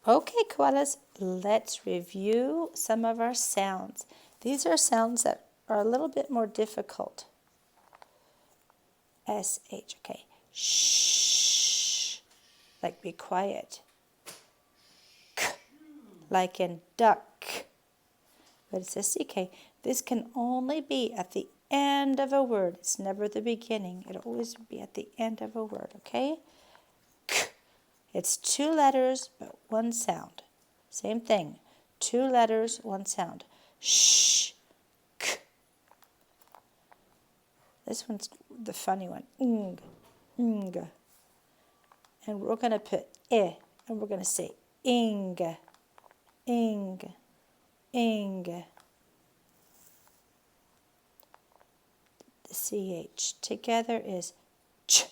Okay, koalas, let's review some of our sounds. These are sounds that are a little bit more difficult. S-H, okay. Shh, like be quiet. K, like in duck. But it's a CK. This can only be at the end of a word. It's never the beginning. It'll always be at the end of a word, okay? K. It's 2 letters, but 1 sound. Same thing. 2 letters, 1 sound. Shh. K. This one's the funny one. Ng. Ng. And we're going to put and we're going to say ing. Ing. Ing. The CH together is ch,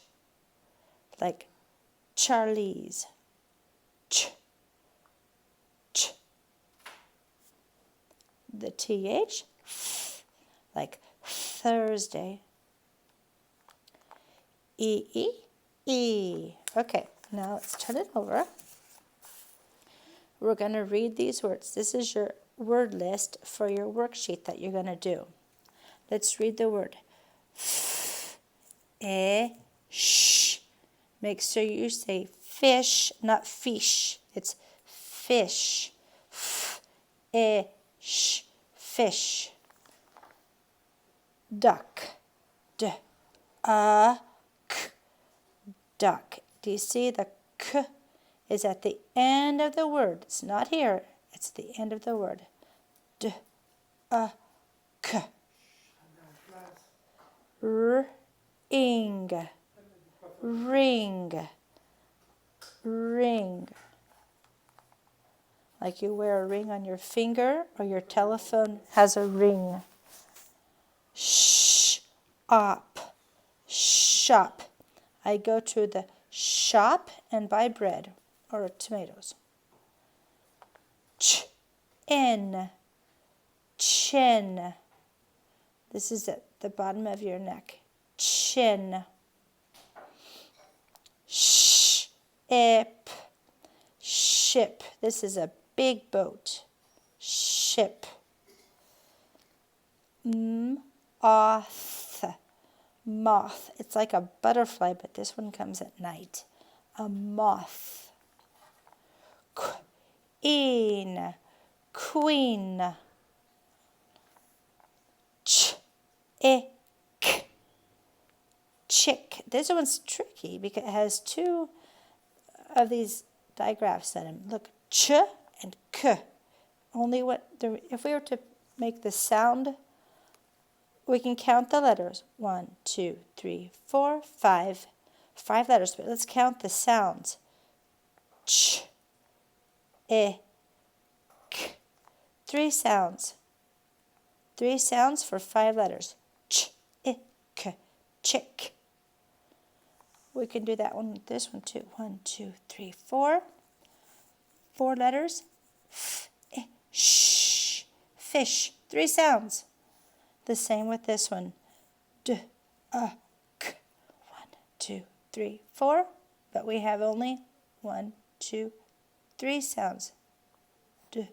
like Charlie's. Ch, ch. The TH, like Thursday. E. Okay, now let's turn it over. We're going to read these words. This is your word list for your worksheet that you're going to do. Let's read the word. Sh. Make sure you say fish, not fish. It's fish. Sh. Fish. Duck. D. K. Duck. Do you see the k is at the end of the word? It's not here. It's the end of the word. D. K. Ring. Ring. Ring. Like you wear a ring on your finger or your telephone has a ring. Shop. Shop. I go to the shop and buy bread or tomatoes. Chin. Chin. This is at the bottom of your neck. Chin. Ship. Ship. This is a big boat. Ship. Moth. Moth. It's like a butterfly, but this one comes at night. A moth. Queen. Queen. Chick. Chick. This one's tricky because it has 2 of these digraphs in them. Look, ch and k. Only if we were to make the sound, we can count the letters. 1, 2, 3, 4, 5. 5 letters, but let's count the sounds. Ch, k. 3 sounds. 3 sounds for 5 letters. Ch, k, chick. We can do that one with this one too. 1, 2, 3, 4. 4 letters. Sh, fish. 3 sounds. The same with this one. D, k. 1, 2, 3, 4. But we have only 1, 2, 3 sounds. D,